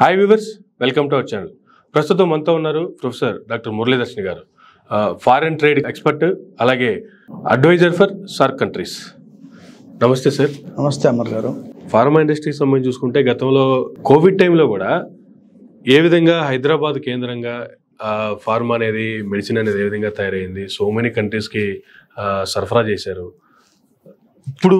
Hi viewers, welcome to our channel. ప్రస్తుతం మనతో ఉన్నారు ప్రొఫెసర్ డాక్టర్ మురళీదర్శిని గారు, ఫారెన్ ట్రేడ్ ఎక్స్పర్ట్, అలాగే అడ్వైజర్ ఫర్ సార్క్ కంట్రీస్. నమస్తే సార్. నమస్తే అమర్ గారు. ఫార్మా ఇండస్ట్రీకి సంబంధించి చూసుకుంటే గతంలో కోవిడ్ టైంలో కూడా ఏ విధంగా హైదరాబాద్ కేంద్రంగా ఫార్మా అనేది, మెడిసిన్ అనేది ఏ విధంగా తయారైంది, సో మెనీ కంట్రీస్కి సరఫరా చేశారు. ఇప్పుడు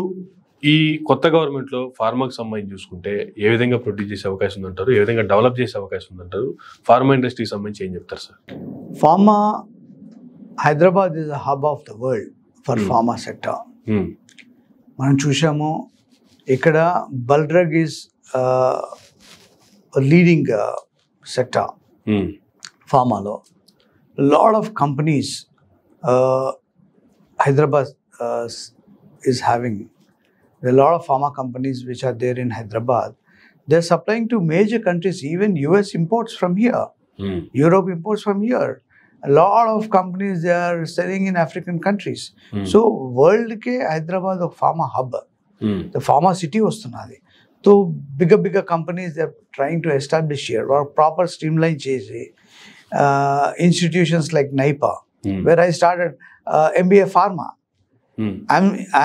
ఈ కొత్త గవర్నమెంట్లో ఫార్మాకి సంబంధించి చూసుకుంటే ఏ విధంగా ప్రొడ్యూస్ చేసే అవకాశం ఉందంటారు, ఏ విధంగా డెవలప్ చేసే అవకాశం ఉందంటారు, ఫార్మా ఇండస్ట్రీకి సంబంధించి ఏం చెప్తారు sir? Pharma, Hyderabad is the hub of the world for pharma sector. మనం చూసాము ఇక్కడ బల్డ్రగ్ ఈజ్ లీడింగ్ సెక్టర్ ఫార్మాలో. Lot of companies Hyderabad is having a lot of pharma companies which are there in Hyderabad. They're supplying to major countries. Even US imports from here. Europe imports from here. A lot of companies, they are selling in African countries. So world ke Hyderabad a pharma hub. The pharma city vastunnadi. So bigger companies, they are trying to establish here or proper streamline chesi. Institutions like NIPA, where I started MBA Pharma.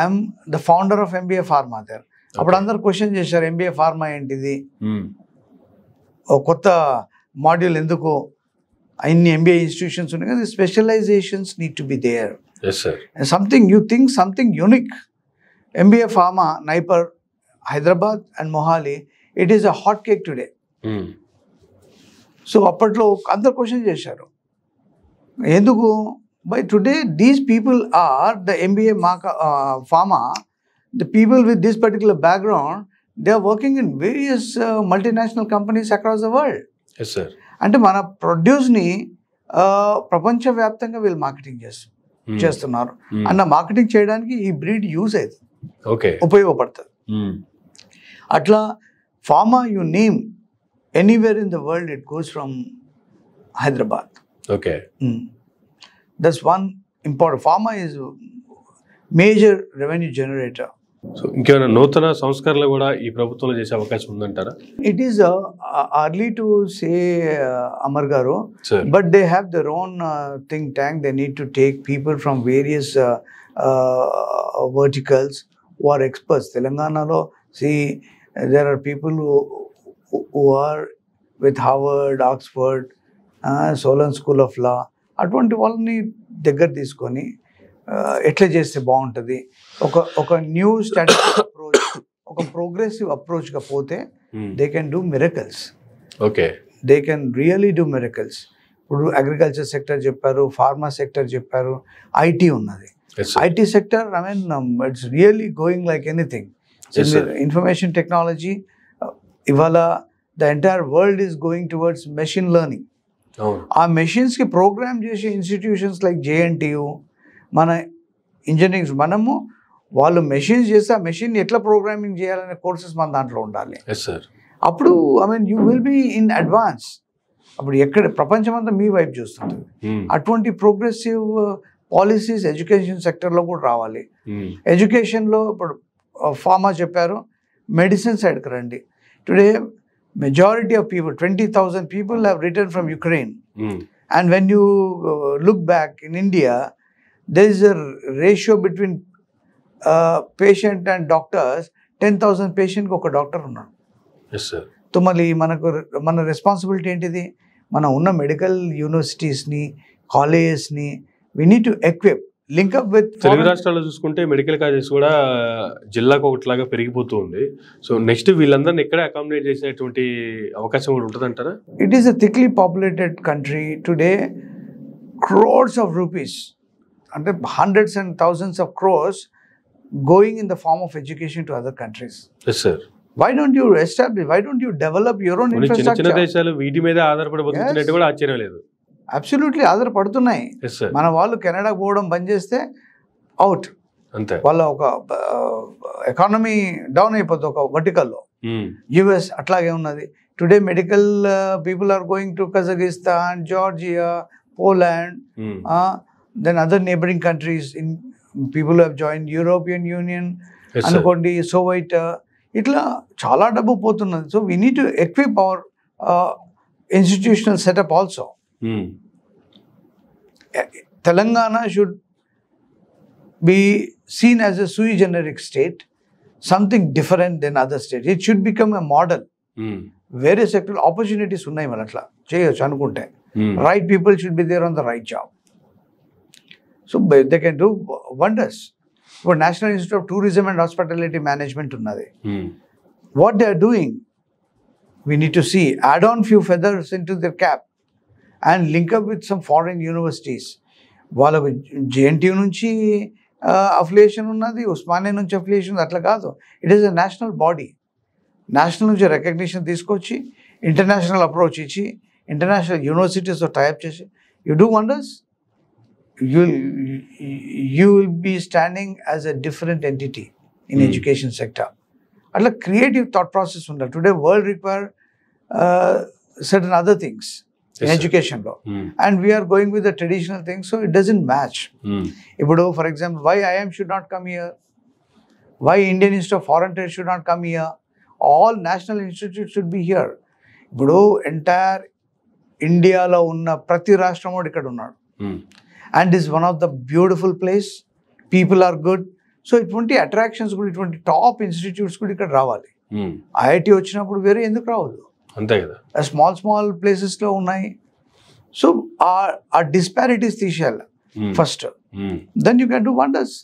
I'm the founder of MBA Pharma there. అప్పుడు అందరు question చేశారు, MBA Pharma ఏంటిది, కొత్త module ఎందుకు, అన్ని MBA institutions ఉన్నాయి కదా, specialisations need to be there. Something you think something unique. MBA Pharma, NIPER, Hyderabad and Mohali, it is a hot cake today. So అప్పట్లో అందరు క్వశ్చన్ చేశారు ఎందుకు. By today, these people are the MBA Pharma, the people with this particular background, they are working in various multinational companies across the world. Yes, sir. అంటే మన ప్రొడ్యూస్ని ప్రపంచవ్యాప్తంగా వీళ్ళు marketing చేస్తున్నారు. అన్న మార్కెటింగ్ చేయడానికి ఈ బ్రీడ్ యూజ్ అవుతుంది, ఉపయోగపడుతుంది. అట్లా pharma, you name anywhere in the world, it goes from Hyderabad. Okay. That's one important. Pharma is a major revenue generator. So ఇంకేమైనా నూతన సంస్కరణలు కూడా ఈ ప్రభుత్వంలో చేసే అవకాశం ఉందంటారా? It is early to say, Amar Garu, but they have their own think tank. They need to take people from various verticals who are experts. Telanganalo, see, there are people who are with Harvard, Oxford, Solon School of Law. అటువంటి వాళ్ళని దగ్గర తీసుకొని ఎట్లా చేస్తే బాగుంటుంది, ఒక new strategic approach, ఒక progressive అప్రోచ్గా పోతే they can do miracles. Okay, they can really do miracles. ఇప్పుడు అగ్రికల్చర్ సెక్టర్ చెప్పారు, ఫార్మా సెక్టర్ చెప్పారు, ఐటీ ఉన్నది. IT sector, I mean it's really going like anything. Information technology, ఇవాళ the entire world is going towards machine learning. ఆ మెషిన్స్కి program చేసే institutions like JNTU, మన ఇంజనీరింగ్స్, మనము వాళ్ళు మెషిన్స్ చేస్తే ఆ మెషిన్ ఎట్లా ప్రోగ్రామింగ్ చేయాలనే కోర్సెస్ మన దాంట్లో ఉండాలి. అప్పుడు I mean you will be in advance. అప్పుడు ఎక్కడ ప్రపంచం అంతా మీ వైపు చూస్తుంటుంది. అటువంటి ప్రోగ్రెసివ్ పాలసీస్ ఎడ్యుకేషన్ సెక్టర్లో కూడా రావాలి. ఎడ్యుకేషన్లో ఇప్పుడు ఫార్మా చెప్పారు, మెడిసిన్ సైడ్కి రండి. Today majority of people, 20,000 people have returned from Ukraine. And when you look back in India, there is a ratio between patient and doctors. 10,000 patient కి ఒక డాక్టర్ ఉన్నాడు. Yes, sir. సో మళ్ళీ మన responsibility ఏంటిది, మనం ఉన్న మెడికల్ యూనివర్సిటీస్ని, కాలేజెస్ని we need to equip, link up with. Telugu రాష్ట్రాల్లో చూసుకుంటే మెడికల్ కాలేజెస్ కూడా జిల్లాకు ఒకటిలాగా పెరిగిపోతూ ఉంది. సో నెక్స్ట్ వీళ్ళందరినీ ఎక్కడ అకామిడేట్ చేసేటువంటి అవకాశం కూడా ఉంటుంది అంటారా? It is a thickly populated country today. Crores of rupees, అంటే hundreds and thousands of crores going in the form of education to other countries. Yes sir. Why don't you establish, why don't you develop your own infrastructure? చిన్న దేశాలు వీటి మీద ఆధారపడబోతున్నట్టు కూడా ఆశ్చర్యం లేదు. Absolutely ఆధారపడుతున్నాయి. మన వాళ్ళు కెనడా పోవడం బంద్ చేస్తే అవుట్ అంతే, వాళ్ళ ఒక ఎకానమీ డౌన్ అయిపోతుంది ఒక వర్టికల్లో. US అట్లాగే ఉన్నది. Today medical people are going to Kazakhstan, Georgia, Poland, then other neighbouring countries. In people have join European Union అనుకోండి, సోవైట్, ఇట్లా చాలా డబ్బు పోతున్నది. So we need to equip institutional setup also. Telangana should be seen as a sui generis state, something different than other states. It should become a model. వేరే sector opportunities ఉన్నాయి మన అట్లా చేయొచ్చు అనుకుంటే. Right people should be there on the right job. So they can do wonders. ఇప్పుడు national institute of tourism and hospitality management ఉన్నది. What they are doing, we need to see, add on few feathers in to their cap and link up with some foreign universities. వాళ్ళకు JNTU నుంచి affiliation ఉన్నది, ఉస్మానియా నుంచి affiliation ఉంది. అట్లా కాదు, it is a national body. National నుంచి recognition తీసుకొచ్చి international approach ఇచ్చి ఇంటర్నేషనల్ యూనివర్సిటీస్తో టైప్ చేసి you do wonders. You will be standing as a different entity in education sector. అట్లా క్రియేటివ్ థాట్ ప్రాసెస్ ఉండాలి. Today world require certain other things in education law, and we are going with the traditional things, so it doesn't match. ఇప్పుడు for example, why IIM should not come here, why Indian Institute of Foreign Trade should not come here, all national institutes should be here. ఇప్పుడు entire ఇండియాలో ఉన్న ప్రతి రాష్ట్రం కూడా ఇక్కడ ఉన్నాడు, and is one of the beautiful place, people are good. So ఇటువంటి attractions కూడా, ఇటువంటి టాప్ ఇన్స్టిట్యూట్స్ కూడా ఇక్కడ రావాలి. ఐఐటి వచ్చినప్పుడు వేరే ఎందుకు రావద్దు, అంతే కదా. స్మాల్ ప్లేసెస్లో ఉన్నాయి. సో ఆ డిస్పారిటీస్ తీసేయాలి first, then you can do wonders.